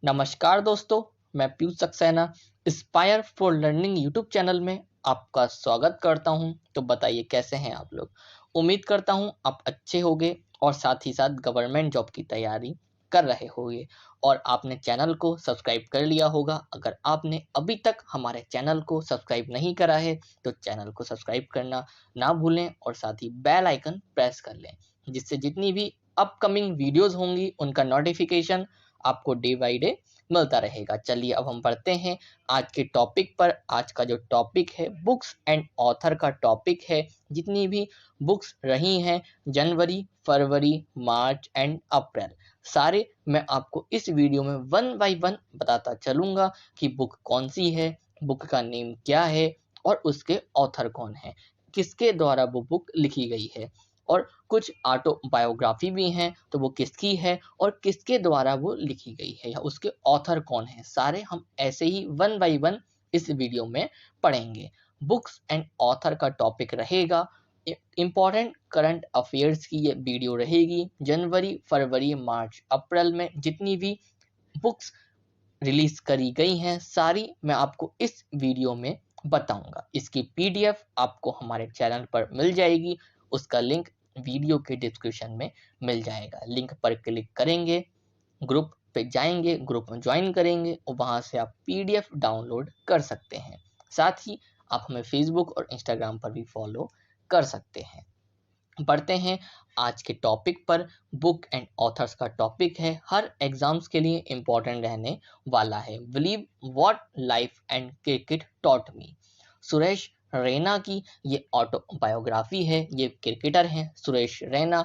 नमस्कार दोस्तों, मैं Piyush Saxena inspire for learning YouTube channel में आपका स्वागत करता हूं। तो बताइए कैसे हैं आप लोग। उम्मीद करता हूं आप अच्छे होंगे और साथ ही साथ गवर्नमेंट जॉब की तैयारी कर रहे होंगे और आपने चैनल को सब्सक्राइब कर लिया होगा। अगर आपने अभी तक हमारे चैनल को सब्सक्राइब नहीं करा है तो चैनल को सब्सक्राइब करना ना भूलें और साथ ही बेल आइकन प्रेस कर लें, जिससे जितनी भी अपकमिंग वीडियोस होंगी उनका नोटिफिकेशन आपको डे बाय डे मिलता रहेगा। चलिए अब हम बढ़ते हैं आज के टॉपिक पर। आज का जो टॉपिक है बुक्स एंड ऑथर का टॉपिक है। जितनी भी बुक्स रही हैं जनवरी, फरवरी, मार्च एंड अप्रैल, सारे मैं आपको इस वीडियो में वन बाय वन बताता चलूंगा कि बुक कौन सी है, बुक का नेम क्या है और उसके ऑथर कौन है, किसके द्वारा वो बुक लिखी गई है और कुछ ऑटोबायोग्राफी भी हैं तो वो किसकी है और किसके द्वारा वो लिखी गई है या उसके ऑथर कौन है, सारे हम ऐसे ही वन बाय वन इस वीडियो में पढ़ेंगे। बुक्स एंड ऑथर का टॉपिक रहेगा। इंपॉर्टेंट करंट अफेयर्स की ये वीडियो रहेगी। जनवरी, फरवरी, मार्च, अप्रैल में जितनी भी बुक्स रिलीज करी गई हैं सारी मैं आपको इस वीडियो में बताऊंगा। इसकी पीडीएफ आपको हमारे चैनल पर मिल जाएगी। उसका लिंक वीडियो के डिस्क्रिप्शन में मिल जाएगा। लिंक पर क्लिक करेंगे, ग्रुप पे जाएंगे, ग्रुप में ज्वाइन करेंगे और वहां से आप पीडीएफ डाउनलोड कर सकते हैं। साथ ही आप हमें फेसबुक और इंस्टाग्राम पर भी फॉलो कर सकते हैं। बढ़ते हैं आज के टॉपिक पर। बुक एंड ऑथर्स का टॉपिक है, हर एग्जाम्स के लिए इंपॉर्टेंट रहने वाला है। Believe what life and cricket taught me, Suresh Raina की ये ऑटोबायोग्राफी है। ये क्रिकेटर हैं Suresh Raina.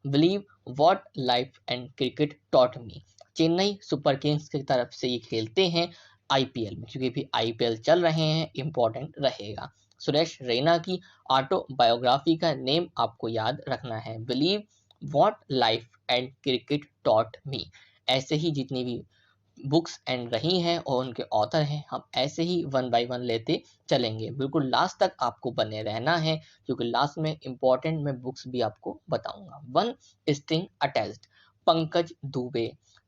Believe what life and cricket taught me, Chennai super Kings की तरफ से ये खेलते हैं आईपीएल में, क्योंकि भी आईपीएल चल रहे हैं, इंपॉर्टेंट रहेगा। सुरेश रैना की ऑटोबायोग्राफी का नेम आपको याद रखना है, believe what life and cricket taught me. ऐसे ही जितनी भी बुक्स एंड रही हैं और उनके ऑथर हैं हम ऐसे ही वन बाय वन लेते चलेंगे। बिल्कुल लास्ट तक आपको बने रहना है क्योंकि लास्ट में इंपॉर्टेंट मैं बुक्स भी आपको बताऊंगा। One string attached, Pankaj Dubey.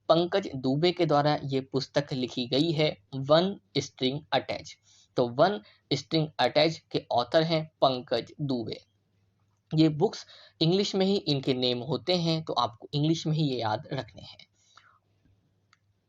Pankaj Dubey के द्वारा ये पुस्तक लिखी गई है, वन स्ट्रिंग अटैच। तो वन स्ट्रिंग अटैच के ऑथर हैं पंकज दुबे। ये बुक्स इंग्लिश में ही इनके नेम होते हैं तो आपको इंग्लिश में ही ये याद रखने हैं।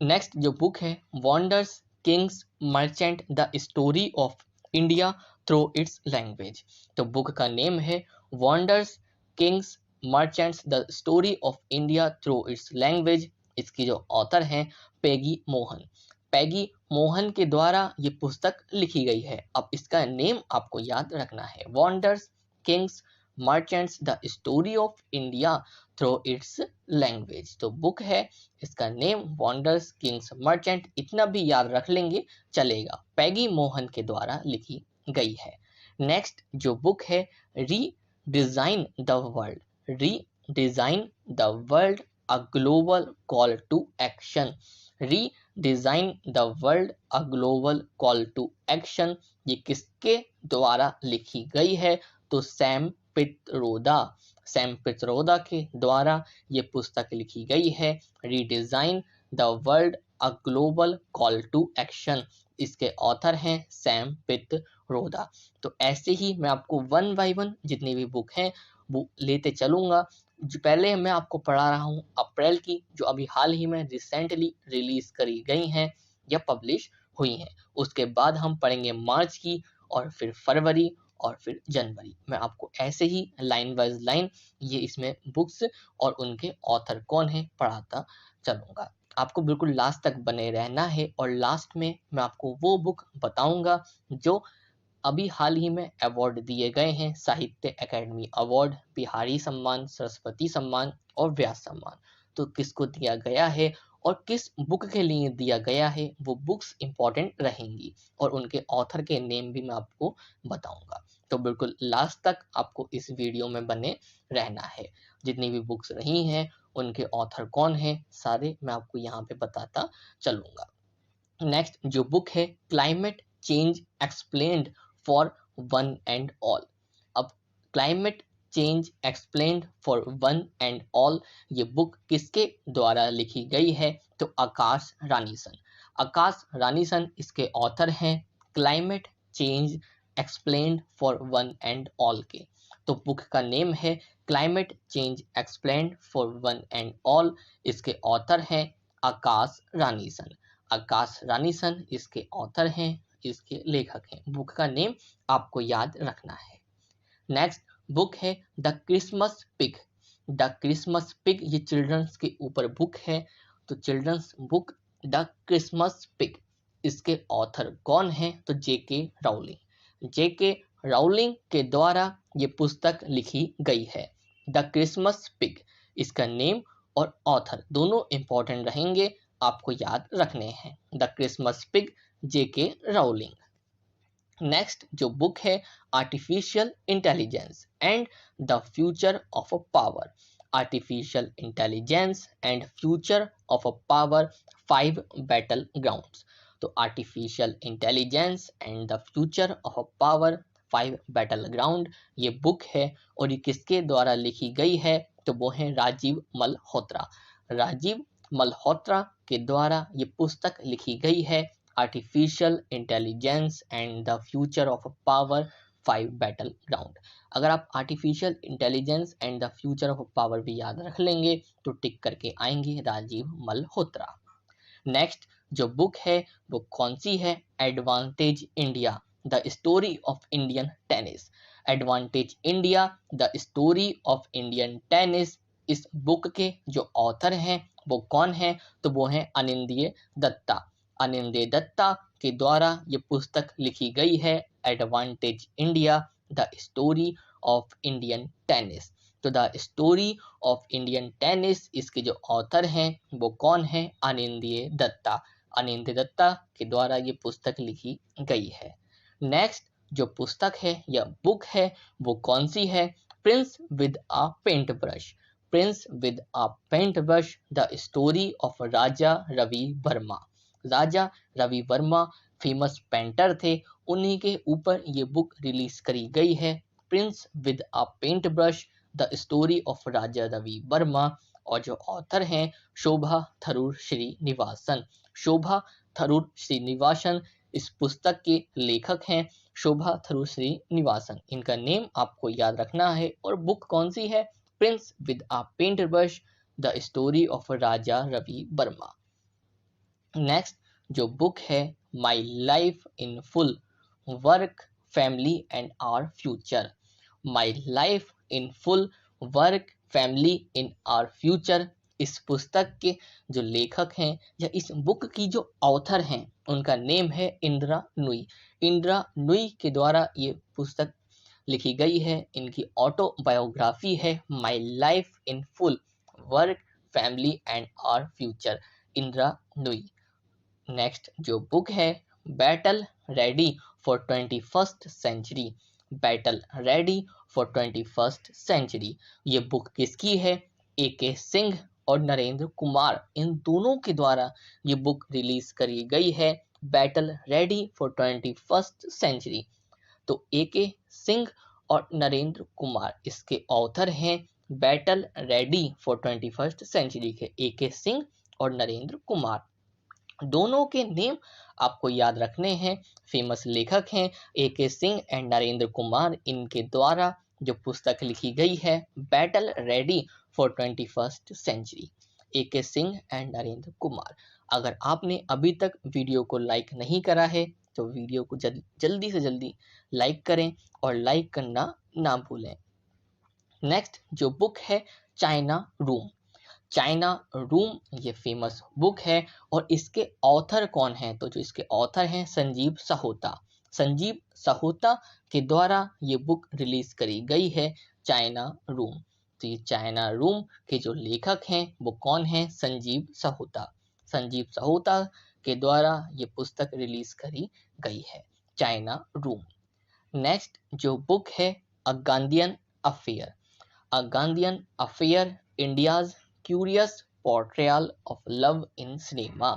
नेक्स्ट जो बुक है wonders Kings merchant the story of India through it's language. तो बुक का नेम है wonders Kings merchants the story of India through it's language. इसकी जो ऑथर हैं पैगी मोहन। पैगी मोहन के द्वारा ये पुस्तक लिखी गई है। अब इसका नेम आपको याद रखना है, wonders Kings merchants the story of India through it's language. तो बुक है, इसका नेम वंडर्स किंग्स मर्चेंट, इतना भी याद रख लेंगे चलेगा, पैगी मोहन के द्वारा लिखी गई है। नेक्स्ट जो बुक है redesign the world, redesign the world a global call to action. Redesign the world a global call to action, ये किसके द्वारा लिखी गई है? तो सैम पित्रोदा, सैम पित्रोदा के द्वारा ये पुस्तक लिखी गई है, redesign the world a global call to action. इसके ऑथर हैं सैम पित्रोदा। तो ऐसे ही मैं आपको वन बाय वन जितनी भी बुक हैं वो लेते चलूंगा। जो पहले मैं आपको पढ़ा रहा हूँ अप्रैल की, जो अभी हाल ही में रिसेंटली रिलीज करी गई हैं या पब्लिश हुई हैं। उसके बाद हम पढ़ेंगे मार्च की और फिर फरवरी और फिर जनवरी। मैं आपको ऐसे ही लाइन वाइज लाइन ये इसमें बुक्स और उनके ऑथर कौन है पढ़ाता चलूंगा। आपको बिल्कुल लास्ट तक बने रहना है और लास्ट में मैं आपको वो बुक बताऊंगा जो अभी हाल ही में अवार्ड दिए गए हैं, साहित्य अकेडमी अवार्ड, बिहारी सम्मान, सरस्वती सम्मान और व्यास सम्मान। तो किसको दिया गया है और किस बुक के लिए दिया गया है वो बुक्स इंपॉर्टेंट रहेंगी और उनके ऑथर के नेम भी मैं आपको बताऊंगा। तो बिल्कुल लास्ट तक आपको इस वीडियो में बने रहना है। जितनी भी बुक्स रही हैं उनके ऑथर कौन है सारे मैं आपको यहाँ पे बताता चलूंगा। नेक्स्ट जो बुक है climate change explained for one and all. अब climate change explained for one and all, ये बुक किसके द्वारा लिखी गई है? तो आकाश रानीसन। आकाश रानीसन इसके ऑथर हैं। Climate change explained for one and all के, तो बुक का नेम है climate change explained for one and all. इसके ऑथर हैं आकाश रानीसन। आकाश रानीसन इसके ऑथर हैं, इसके लेखक हैं। बुक का नेम आपको याद रखना है। नेक्स्ट बुक है the Christmas pig. The Christmas pig ये चिल्ड्रंस के ऊपर बुक है, तो children's book the Christmas pig, इसके ऑथर कौन है? तो जेके राउलिंग। जेके राउलिंग के द्वारा ये पुस्तक लिखी गई है। द क्रिसमस पिग, इसका नेम और ऑथर दोनों इंपॉर्टेंट रहेंगे, आपको याद रखने हैं। The Christmas pig, JK Rowling. Next जो बुक है artificial intelligence and the future of a power. Artificial intelligence and future of a power, 5 battle grounds. तो artificial intelligence and the future of a power, 5 battle ground, ये book है और ये किसके द्वारा लिखी गई है? तो वो है राजीव मल्होत्रा। राजीव मल्होत्रा के द्वारा ये पुस्तक लिखी गई है, artificial intelligence and the future of power, 5 battle ground. अगर आप artificial intelligence and the future of power भी याद रख लेंगे तो टिक करके आएंगे राजीव मल्होत्रा। नेक्स्ट जो बुक है वो कौन सी है? Advantage India, the story of Indian tennis. Advantage India, the story of Indian tennis, इस बुक के जो ऑथर हैं वो कौन है? तो वो है अनिंद्य दत्ता। अनिंद्य दत्ता के द्वारा ये पुस्तक लिखी गई है, advantage India, the story of Indian tennis. तो the story of Indian tennis, इसके जो ऑथर हैं वो कौन है? अनिंद्य दत्ता। अनिंद्य दत्ता के द्वारा ये पुस्तक लिखी गई है। नेक्स्ट जो पुस्तक है या बुक है वो कौन सी है? Prince with a paint brush. Prince with a paint brush, the story of Raja Ravi Varma. Raja Ravi Varma famous painter थे, उन्हीं के ऊपर ये बुक रिलीज करी गई है, prince with a paint brush, the story of Raja Ravi Varma. और जो ऑथर हैं शोभा थरूर श्रीनिवासन। शोभा थरूर श्रीनिवासन इस पुस्तक के लेखक हैं, शोभा थरूर श्रीनिवासन। इनका नेम आपको याद रखना है। और बुक कौन सी है? Prince with a paint brush, the story of Raja Ravi Varma. Next जो बुक है my life in full, work family and our future. My life in full, work family in our future, इस पुस्तक के जो लेखक हैं या इस बुक की जो ऑथर हैं उनका नेम है इंदिरा नुई। इंदिरा नुई के द्वारा ये पुस्तक लिखी गई है, इनकी ऑटोबायोग्राफी है my life in full, work family and our future, Indira Nooyi. Next जो बुक है battle ready for 21st century. Battle ready for 21st century, ये बुक किसकी है? AK सिंह और नरेंद्र कुमार, इन दोनों के द्वारा ये बुक रिलीज करी गई है, battle ready for 21st century. तो AK सिंह और नरेंद्र कुमार इसके ऑथर हैं, battle ready for 21st century के AK सिंह और नरेंद्र कुमार। दोनों के नेम आपको याद रखने हैं, फेमस लेखक हैं AK सिंह एंड नरेंद्र कुमार, इनके द्वारा जो पुस्तक लिखी गई है battle ready for 21st century, AK Singh and Narendra Kumar. अगर आपने अभी तक वीडियो को लाइक नहीं करा है तो वीडियो को जल्दी से जल्दी लाइक करें और लाइक करना ना भूलें। नेक्स्ट जो बुक है चाइना रूम। चाइना रूम ये फेमस बुक है और इसके ऑथर कौन है? तो जो इसके ऑथर हैं संजीव सहोता। संजीव सहोता के द्वारा ये बुक रिलीज करी गई है, चाइना रूम। तो ये चाइना रूम के जो लेखक हैं वो कौन है? संजीव सहोता। संजीव सहोता के द्वारा ये पुस्तक रिलीज करी गई है, चाइना रूम। नेक्स्ट जो बुक है a Gandhian affair. A Gandhian affair, India's curious portrayal of love in cinema.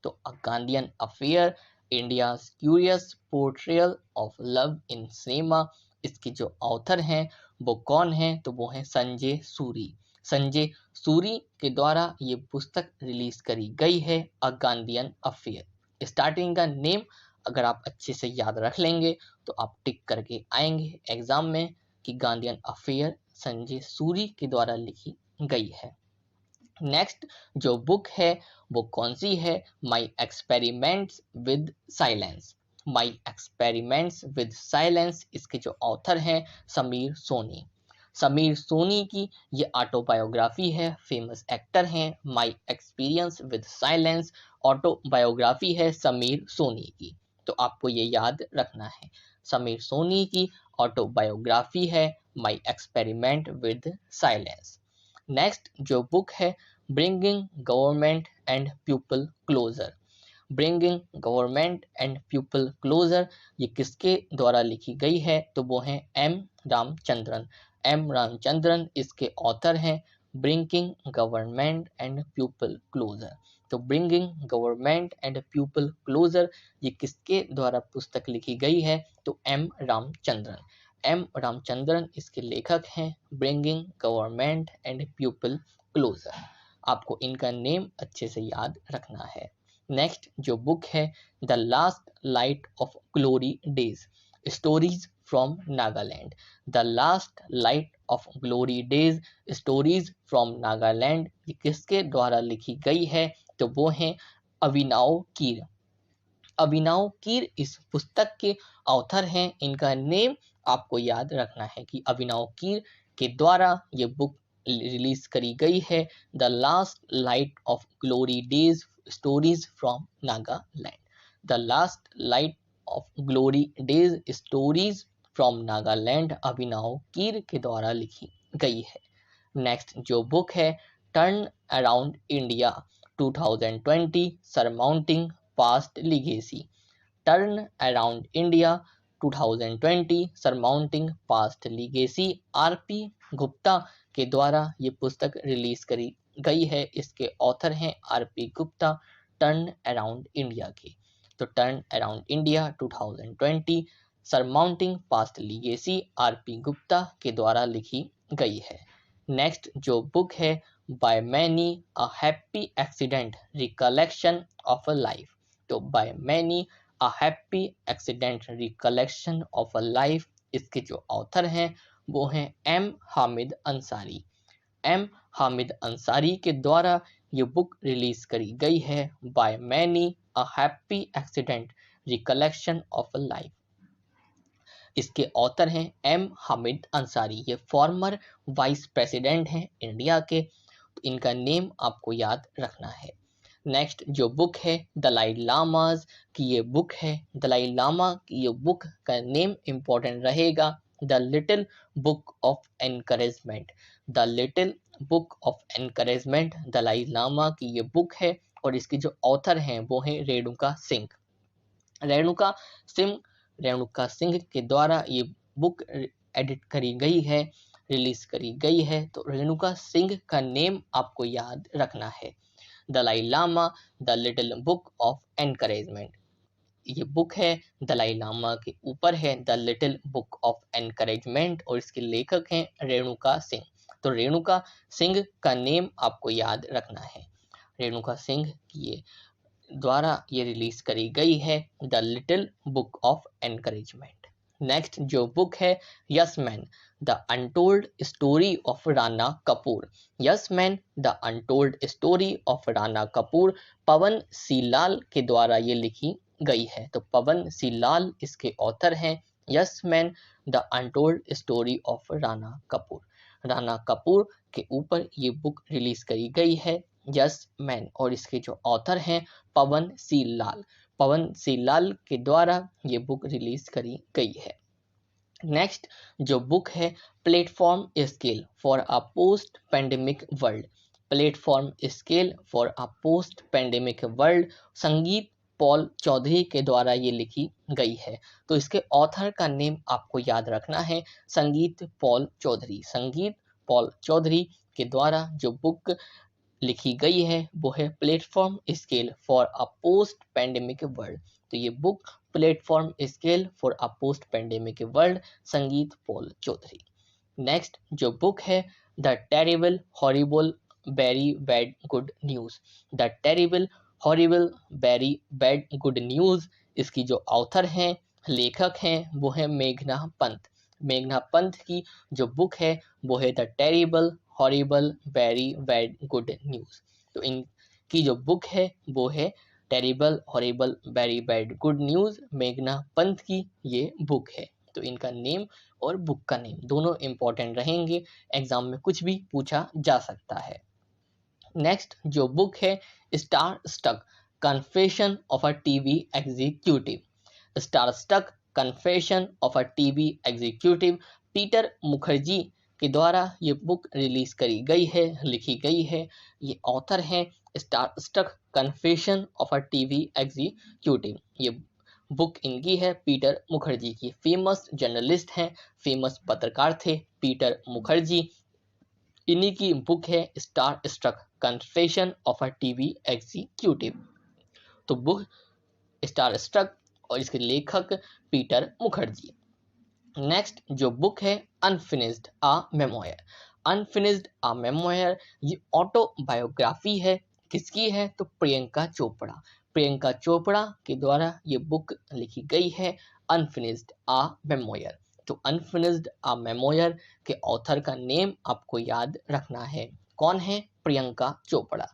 तो a Gandhian affair, India's curious portrayal of love in cinema, इसके जो ऑथर हैं वो कौन है? तो वो है संजय सूरी। संजय सूरी के द्वारा ये पुस्तक रिलीज करी गई है, अ गांधीयन अफेयर। स्टार्टिंग का नेम अगर आप अच्छे से याद रख लेंगे तो आप टिक करके आएंगे एग्जाम में कि गांधीयन अफेयर संजय सूरी के द्वारा लिखी गई है। नेक्स्ट जो बुक है वो कौन सी है? My experiments with silence. My experiments with silence, इसके जो ऑथर हैं समीर सोनी। समीर सोनी की ये ऑटोबायोग्राफी है, फेमस एक्टर हैं। My experience with silence autobiography है समीर सोनी की, तो आपको ये याद रखना है। समीर सोनी की ऑटोबायोग्राफी है my experiment with silence. Next जो बुक है bringing government and people closer. Bringing government and people closer ये किसके द्वारा लिखी गई है? तो वो है एम रामचंद्रन। एम रामचंद्रन इसके ऑथर हैं। Bringing government and people closer, तो bringing government and people closer ये किसके द्वारा पुस्तक लिखी गई है? तो एम रामचंद्रन। एम रामचंद्रन इसके लेखक हैं। Bringing government and people closer, आपको इनका नेम अच्छे से याद रखना है। नेक्स्ट जो बुक है the last light of glory days, stories from Nagaland. The last light of glory days, stories from Nagaland ये किसके द्वारा लिखी गई है? तो वो है अभिनव कीर। अभिनव कीर इस पुस्तक के ऑथर हैं। इनका नेम आपको याद रखना है कि अभिनव कीर के द्वारा ये बुक रिलीज करी गई है, the last light of glory days stories from Nagaland. The last light of glory days stories from Nagaland Abhinav Keer के द्वारा लिखी गई है। नेक्स्ट जो बुक है turn around India 2020 surmounting past legacy. Turn around India 2020 surmounting past legacy RP Gupta के द्वारा ये पुस्तक रिलीज करी गई है। इसके ऑथर हैं R P Gupta turn around India के। तो turn around India 2020 surmounting past legacy RP Gupta के द्वारा लिखी गई है। नेक्स्ट जो बुक है by many a happy accident recollection of a life. तो by many a happy accident recollection of a life, इसके जो ऑथर हैं वो हैं एम हामिद अंसारी। एम हामिद अंसारी के द्वारा ये बुक रिलीज करी गई है by many a happy accident recollection of a life. इसके ऑथर हैं एम हामिद अंसारी, ये फॉर्मर वाइस प्रेसिडेंट हैं इंडिया के, तो इनका नेम आपको याद रखना है। नेक्स्ट जो बुक है दलाई लामाज की ये बुक है। दलाई लामा की ये बुक का नेम इंपॉर्टेंट रहेगा the little book of encouragement. The little book of encouragement Dalai Lama की ये बुक है और इसकी जो ऑथर हैं वो हैं रेणुका सिंह। रेणुका सिंह रेणुका सिंह के द्वारा ये बुक एडिट करी गई है, रिलीज करी गई है, तो रेणुका सिंह का नेम आपको याद रखना है। Dalai Lama the little book of encouragement ये बुक है दलाई लामा के ऊपर है, the little book of encouragement, और इसके लेखक हैं रेणुका सिंह। तो रेणुका सिंह का नेम आपको याद रखना है। रेणुका सिंह की ये द्वारा ये रिलीज करी गई है the little book of encouragement. Next जो बुक है yes man the untold story of Rana Kapoor. Yes man the untold story of Rana Kapoor Pawan C Lal के द्वारा ये लिखी गई है। तो पवन सी लाल इसके ऑथर हैं। Yes man the untold story of Rana Kapoor, Rana Kapoor के ऊपर ये बुक रिलीज करी गई है यस मैन, और इसके जो ऑथर हैं पवन सी लाल। पवन सी लाल के द्वारा ये बुक रिलीज करी गई है। नेक्स्ट जो बुक है platform scale for a post pandemic world. Platform scale for a post pandemic world संगीत पॉल चौधरी के द्वारा ये लिखी गई है। तो इसके ऑथर का नेम आपको याद रखना है संगीत पॉल चौधरी। संगीत पॉल चौधरी के द्वारा जो बुक लिखी गई है वो है platform scale for a post pandemic world. तो ये book platform scale for a post pandemic world संगीत पॉल चौधरी। नेक्स्ट जो बुक है the terrible horrible very bad good news. The terrible horrible very bad good news, इसकी जो author हैं, लेखक हैं, वो है मेघना पंत। मेघना पंत की जो बुक है वो है the terrible horrible very bad good news. तो इनकी जो बुक है वो है terrible horrible very bad good news, मेघना पंत की ये बुक है। तो इनका नेम और बुक का नेम दोनों इंपॉर्टेंट रहेंगे, एग्जाम में कुछ भी पूछा जा सकता है। नेक्स्ट जो बुक है star struck confession of a TV executive. Star struck confession of a TV executive Peter Mukherjee के द्वारा ये बुक रिलीज करी गई है, लिखी गई है। ये ऑथर हैं star struck confession of a TV executive. ये बुक इनकी है पीटर मुखर्जी की। फेमस जर्नलिस्ट हैं, फेमस पत्रकार थे पीटर मुखर्जी। इन्हीं की बुक है star struck confession of a TV executive. तो बुक स्टार स्ट्रक और इसके लेखक पीटर मुखर्जी। नेक्स्ट जो बुक है unfinished a memoir. Unfinished a memoir ये ऑटोबायोग्राफी है। किसकी है? तो प्रियंका चोपड़ा। प्रियंका चोपड़ा के द्वारा ये बुक लिखी गई है अनफिनिश्ड आ मेमोयर। तो अनफिनिश्ड आ मेमोयर के ऑथर का नेम आपको याद रखना है। कौन है? प्रियंका चोपड़ा।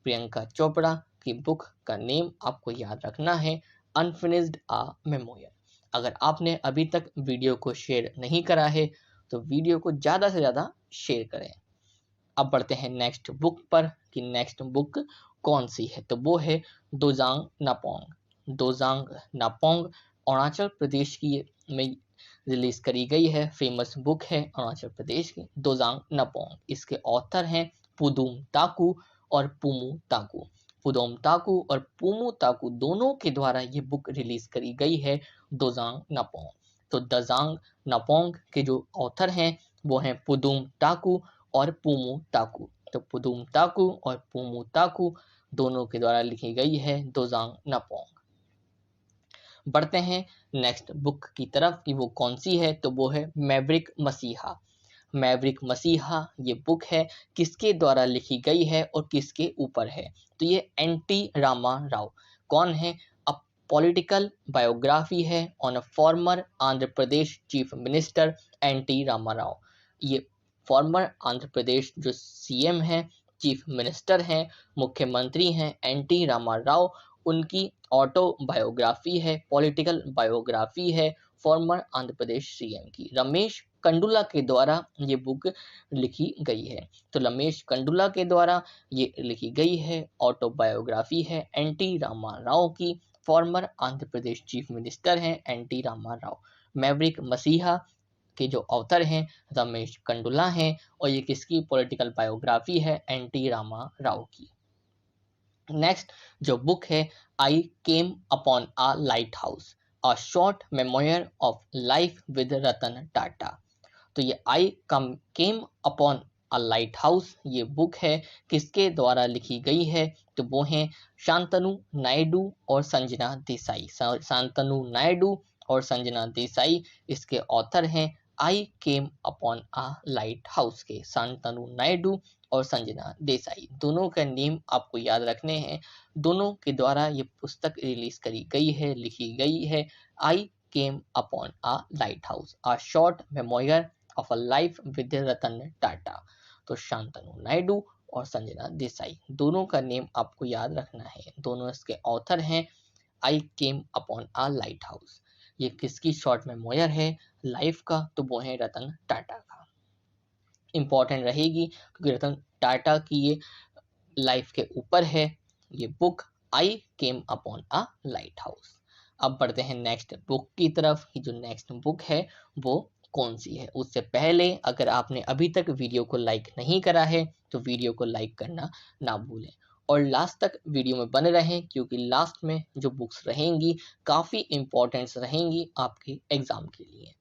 प्रियंका चोपड़ा की बुक का नेम आपको याद रखना है अनफिनिश्ड आ मेमोयर। अगर आपने अभी तक वीडियो को शेयर नहीं करा है तो वीडियो को ज़्यादा से ज़्यादा शेयर करें। अब बढ़ते हैं नेक्स्ट बुक पर कि नेक्स्ट बुक कौन सी है। तो वो है दोजांग नापोंग। दोजांग नापोंग अरुणाचल प्रदेश की में रिलीज करी गई है। फेमस बुक है अरुणाचल प्रदेश की दोजांग नापोंग। इसके ऑथर हैं पुदुम ताकू और पुमू ताकू। पुदोम ताकू और पुमू ताकू दोनों के द्वारा ये बुक रिलीज करी गई है दोजांग नापोंग। तो दोजांग नापोंग के जो ऑथर हैं वो हैं पुदुम ताकू और पुमू ताकू। तो पुदुम ताकू और पुमू ताकू दोनों के द्वारा लिखी गई है दोजांग नापोंग। बढ़ते हैं नेक्स्ट बुक की तरफ कि वो कौन सी है। तो वो है मैवरिक मसीहा। मैवरिक मसीहा ये बुक है, किसके द्वारा लिखी गई है और किसके ऊपर है? तो ये एन.टी. रामा राव। कौन है? अ पॉलिटिकल बायोग्राफी है on a former Andhra Pradesh chief minister NT. Rama Rao. ये फॉर्मर आंध्र प्रदेश जो सीएम हैं, चीफ मिनिस्टर हैं, मुख्यमंत्री हैं एन.टी. रामा राव, उनकी ऑटोबायोग्राफी है, पॉलिटिकल बायोग्राफी है फॉर्मर आंध्र प्रदेश सीएम की। रमेश कंडुला के द्वारा ये बुक लिखी गई है। तो रमेश कंडुला के द्वारा ये लिखी गई है, ऑटोबायोग्राफी है एन.टी. रामा राव की। Farmer Andhra Pradesh chief minister हैं एन.टी. रामा राव। मैवरिक मसीहा के जो ऑथर हैं रमेश कंडुला हैं और ये किसकी पॉलिटिकल बायोग्राफी है? एन.टी. रामा राव की। नेक्स्ट जो बुक है I came upon a lighthouse a short memoir of life with Ratan Tata. तो ये I came upon a lighthouse ये बुक है, किसके द्वारा लिखी गई है? तो वो हैं शांतनु नायडू और संजना देसाई। शांतनु नायडू और संजना देसाई इसके ऑथर हैं I came upon a lighthouse के। शांतनु नायडू और संजना देसाई दोनों का नेम आपको याद रखने हैं। दोनों के द्वारा ये पुस्तक रिलीज करी गई है, लिखी गई है I came upon a lighthouse a short memoir of a life with Ratan Tata. तो शांतनु नायडू और संजना देसाई दोनों का नेम आपको याद रखना है। दोनों इसके ऑथर हैं I came upon a lighthouse. ये किसकी शॉर्ट मेमोयर है लाइफ का? तो वो है रतन टाटा का। इंपॉर्टेंट रहेगी क्योंकि रतन टाटा की ये लाइफ के ऊपर है ये book I came upon a light house. अब बढ़ते हैं नेक्स्ट बुक की तरफ कि जो नेक्स्ट बुक है वो कौन सी है। उससे पहले अगर आपने अभी तक वीडियो को लाइक नहीं करा है तो वीडियो को लाइक करना ना भूलें और लास्ट तक वीडियो में बने रहें क्योंकि लास्ट में जो बुक्स रहेंगी काफ़ी इंपॉर्टेंट्स रहेंगी आपके एग्जाम के लिए।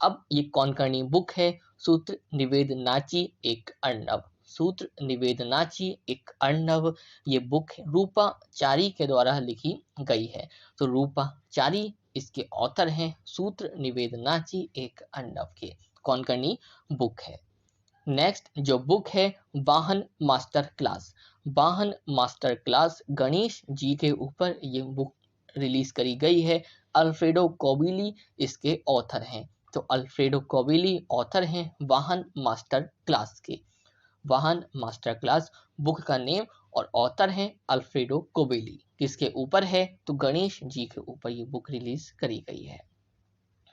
अब ये कौनकर्णी बुक है सूत्र निवेदनाची एक अर्णव। सूत्र निवेदनाची एक अर्णव ये बुक रूपा चारी के द्वारा लिखी गई है। तो रूपा चारी इसके ऑथर हैं सूत्र निवेदनाची एक अर्णव के। कौनकर्णी बुक है। नेक्स्ट जो बुक है वाहन मास्टर क्लास। वाहन मास्टर क्लास गणेश जी के ऊपर ये बुक रिलीज करी गई है। अल्फ्रेडो कोबिली इसके ऑथर हैं। तो अल्फ्रेडो कोबिली ऑथर हैं वाहन मास्टर क्लास के। वाहन मास्टर क्लास बुक का नेम और ऑथर हैं अल्फ्रेडो कोबिली। किसके ऊपर है? तो गणेश जी के ऊपर ये बुक रिलीज करी गई है।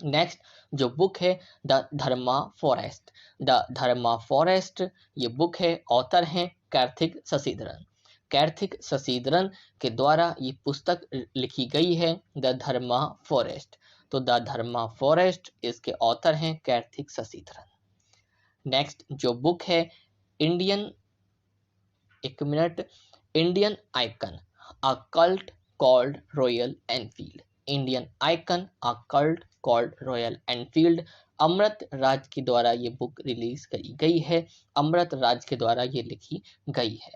नेक्स्ट जो बुक है the Dharma forest. The Dharma forest ये बुक है, ऑथर हैं कार्तिक शशिधरन। कार्तिक शशिधरन के द्वारा ये पुस्तक लिखी गई है द धर्मा फॉरेस्ट। तो द धर्मा फॉरेस्ट इसके ऑथर हैं कार्तिक शशिधरन। नेक्स्ट जो बुक है Indian Indian icon a cult called Royal Enfield. Indian icon a cult called Royal Enfield Amrit Raj के द्वारा ये बुक रिलीज करी गई है। अमृत राज के द्वारा ये लिखी गई है।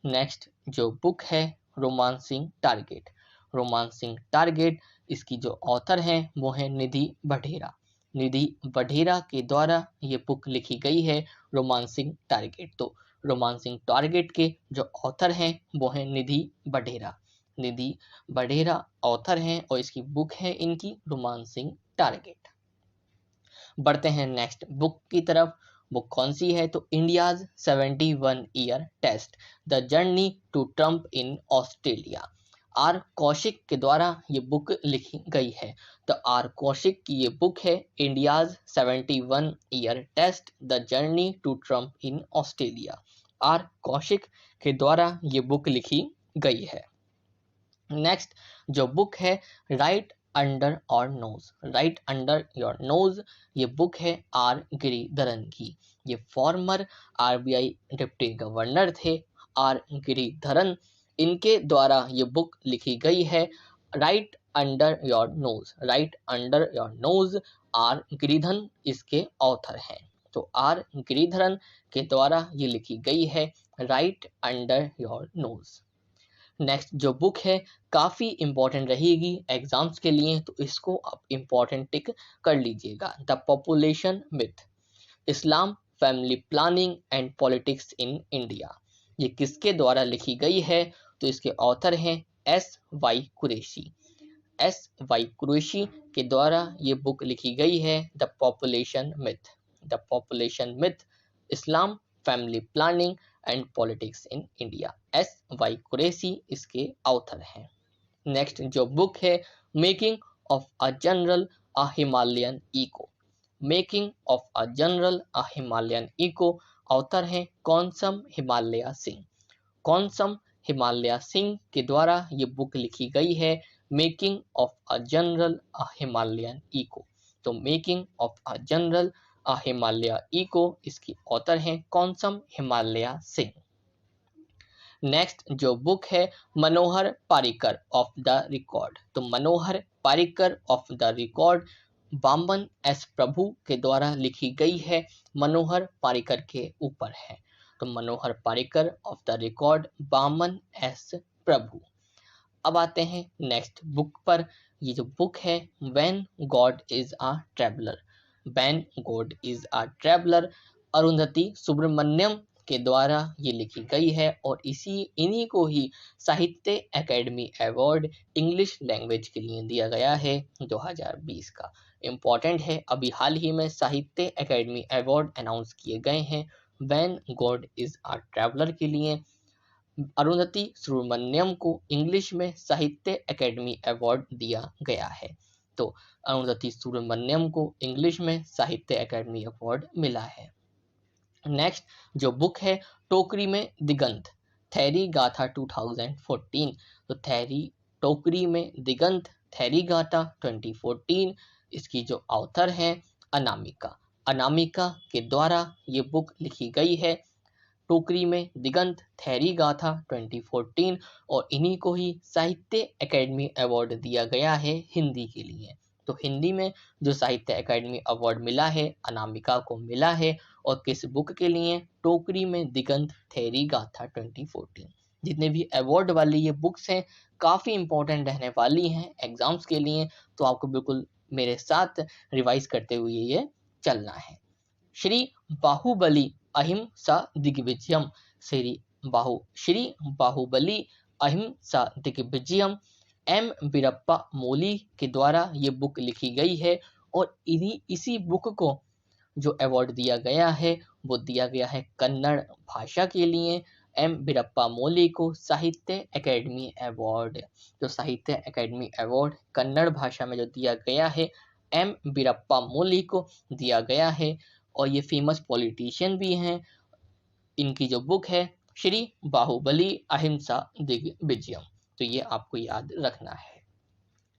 नेक्स्ट जो बुक है रोमांसिंग टारगेट। रोमांसिंग टारगेट इसकी जो ऑथर हैं वो है निधि बढ़ेरा। निधि बढ़ेरा के द्वारा ये बुक लिखी गई है रोमांसिंग टारगेट। तो रोमांसिंग टारगेट के जो ऑथर हैं वो है निधि बढ़ेरा। निधि बढ़ेरा ऑथर हैं और इसकी बुक है इनकी रोमांसिंग टारगेट। बढ़ते हैं नेक्स्ट बुक की तरफ। बुक कौन सी है? तो India's 71 year test the journey to triumph in Australia. R Kaushik के द्वारा ये बुक लिखी गई है। तो आर कौशिक की ये बुक है India's 71 year test the journey to triumph in Australia. R Kaushik के द्वारा ये बुक लिखी गई है। नेक्स्ट जो बुक है right under our nose. Right under your nose ये बुक है आर गिरिधरन की। ये फॉर्मर आरबीआई डिप्टी गवर्नर थे आर गिरिधरन। इनके द्वारा ये बुक लिखी गई है right under your nose. Right under your nose R Giridharan इसके ऑथर हैं। तो आर गिरिधरन के द्वारा ये लिखी गई है right under your knows. Next जो बुक है काफ़ी इंपॉर्टेंट रहेगी एग्जाम्स के लिए, तो इसको आप इंपॉर्टेंट टिक कर लीजिएगा। The population myth Islam family planning and politics in India. ये किसके द्वारा लिखी गई है? तो इसके ऑथर हैं S Y Qureshi. S Y Qureshi के द्वारा ये बुक लिखी गई है the population myth. The population myth Islam family planning and politics in India. S Y Qureshi इसके ऑथर हैं। नेक्स्ट जो बुक है making of a general a Himalayan echo. Making of a general a Himalayan echo author हैं कौनसम हिमालय सिंह। कौनसम हिमालय सिंह के द्वारा ये book लिखी गई है making of a general a Himalayan echo. तो making of a general a Himalaya echo इसकी ऑथर हैं कौनसम हिमालय सिंह। नेक्स्ट जो बुक है Manohar Parrikar off the record. तो Manohar Parrikar off the record Waman S Prabhu के द्वारा लिखी गई है। मनोहर पारिकर के ऊपर है। तो Manohar Parrikar off the record Waman S Prabhu. अब आते हैं नेक्स्ट बुक पर। ये जो बुक है when God is a traveller. When God is a traveller Arundhathi Subramaniam के द्वारा ये लिखी गई है और इन्हीं को ही साहित्य एकेडमी अवार्ड इंग्लिश लैंग्वेज के लिए दिया गया है 2020 का। इम्पॉर्टेंट है, अभी हाल ही में साहित्य एकेडमी अवार्ड अनाउंस किए गए हैं when God is a traveller के लिए। अरुंधति सुब्रमण्यम को इंग्लिश में साहित्य एकेडमी अवार्ड दिया गया है। तो अरुंधति सुब्रमण्यम को इंग्लिश में साहित्य एकेडमी अवार्ड मिला है। नेक्स्ट जो बुक है टोकरी में दिगंत थैरी गाथा 2014। तो टोकरी में दिगंत थैरी गाथा 2014 इसकी जो ऑथर हैं अनामिका। अनामिका के द्वारा ये बुक लिखी गई है टोकरी में दिगंत थैरी गाथा 2014 और इन्हीं को ही साहित्य एकेडमी अवार्ड दिया गया है हिंदी के लिए। तो हिंदी में जो साहित्य एकेडमी अवार्ड मिला है अनामिका को मिला है और किस बुक के लिए? टोकरी में दिगंत थैरी गाथा 2014। जितने भी अवार्ड वाली ये बुक्स हैं काफ़ी इंपॉर्टेंट रहने वाली हैं एग्जाम्स के लिए, तो आपको बिल्कुल मेरे साथ रिवाइज करते हुए ये चलना है। श्री बाहुबली अहिंसा दिग्विजयम, श्री बाहुबली अहिंसा दिग्विजयम एम वीरप्पा मोली के द्वारा ये बुक लिखी गई है। और इसी बुक को जो अवार्ड दिया गया है वो दिया गया है कन्नड़ भाषा के लिए। एम वीरप्पा मोली को साहित्य अकेडमी अवार्ड, जो साहित्य अकेडमी अवार्ड कन्नड़ भाषा में जो दिया गया है एम वीरप्पा मोली को दिया गया है। और ये फेमस पॉलिटिशियन भी हैं। इनकी जो बुक है श्री बाहुबली अहिंसा दिग्विजयम, तो ये आपको याद रखना है।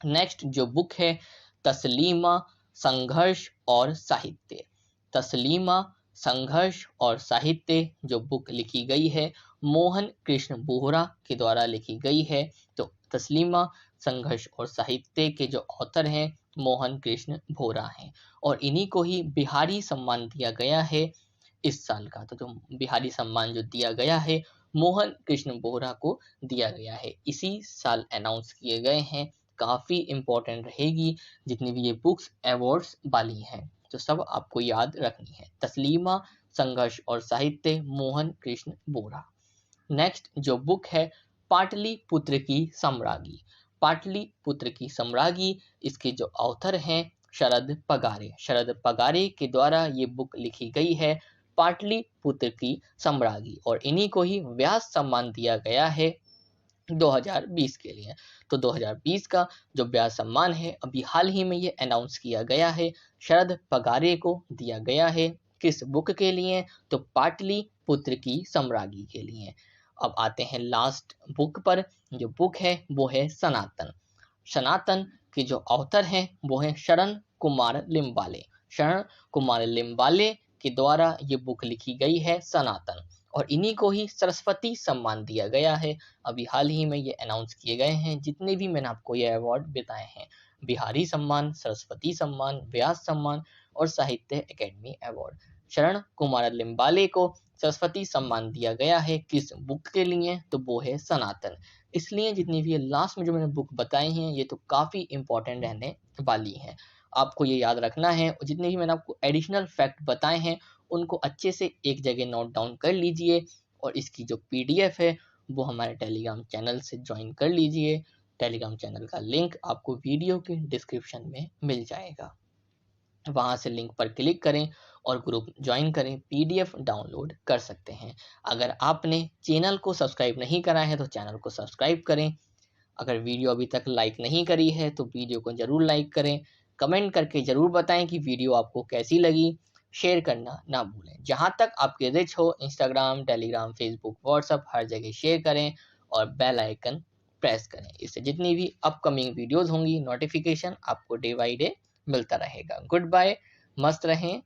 नेक्स्ट जो बुक है तस्लीमा संघर्ष और साहित्य, तस्लीमा संघर्ष और साहित्य जो बुक लिखी गई है मोहन कृष्ण बोहरा के द्वारा लिखी गई है। तो तस्लीमा संघर्ष और साहित्य के जो ऑथर हैं मोहन कृष्ण बोहरा हैं। और इन्हीं को ही बिहारी सम्मान दिया गया है इस साल का। तो जो बिहारी सम्मान जो दिया गया है मोहन कृष्ण बोहरा को दिया गया है, इसी साल अनाउंस किए गए हैं। काफी इंपॉर्टेंट रहेगी जितनी भी ये बुक्स अवार्ड्स वाली हैं, तो सब आपको याद रखनी है। तस्लीमा संघर्ष और साहित्य मोहन कृष्ण बोहरा। नेक्स्ट जो बुक है पाटलिपुत्र की सम्राज्ञी, पाटलिपुत्र की सम्राज्ञी, इसके जो ऑथर हैं शरद पगारे, शरद पगारे के द्वारा ये बुक लिखी गई है पाटलिपुत्र की सम्राज्ञी। और इन्हीं को ही व्यास सम्मान दिया गया है 2020 के लिए। तो 2020 का जो व्यास सम्मान है अभी हाल ही में ये अनाउंस किया गया है, शरद पगारे को दिया गया है। किस बुक के लिए? तो पाटलिपुत्र की सम्राज्ञी के लिए। अब आते हैं लास्ट बुक पर। जो बुक है वो है सनातन। सनातन के जो ऑथर हैं वो है शरण कुमार लिम्बाले, शरण कुमार लिम्बाले के द्वारा ये बुक लिखी गई है सनातन। और इन्हीं को ही सरस्वती सम्मान दिया गया है। अभी हाल ही में ये अनाउंस किए गए हैं जितने भी मैंने आपको ये अवार्ड बताए हैं, बिहारी सम्मान, सरस्वती सम्मान, व्यास सम्मान और साहित्य अकेडमी अवार्ड। शरण कुमार लिम्बाले को सरस्वती सम्मान दिया गया है किस बुक के लिए? तो वो है सनातन। इसलिए जितनी भी ये लास्ट में जो मैंने बुक बताई हैं ये तो काफी इंपॉर्टेंट रहने वाली हैं, आपको ये याद रखना है। और जितने भी मैंने आपको एडिशनल फैक्ट बताए हैं उनको अच्छे से एक जगह नोट डाउन कर लीजिए। और इसकी जो पीडीएफ है वो हमारे टेलीग्राम चैनल से ज्वाइन कर लीजिए। टेलीग्राम चैनल का लिंक आपको वीडियो के डिस्क्रिप्शन में मिल जाएगा, वहां से लिंक पर क्लिक करें और ग्रुप ज्वाइन करें, पीडीएफ डाउनलोड कर सकते हैं। अगर आपने चैनल को सब्सक्राइब नहीं करा है तो चैनल को सब्सक्राइब करें। अगर वीडियो अभी तक लाइक नहीं करी है तो वीडियो को जरूर लाइक करें। कमेंट करके जरूर बताएं कि वीडियो आपको कैसी लगी। शेयर करना ना भूलें। जहां तक आपके रिच हो इंस्टाग्राम, टेलीग्राम, फेसबुक, व्हाट्सएप हर जगह शेयर करें और बेल आइकन प्रेस करें। इससे जितनी भी अपकमिंग वीडियोस होंगी नोटिफिकेशन आपको डे बाई डे मिलता रहेगा। गुड बाय, मस्त रहें।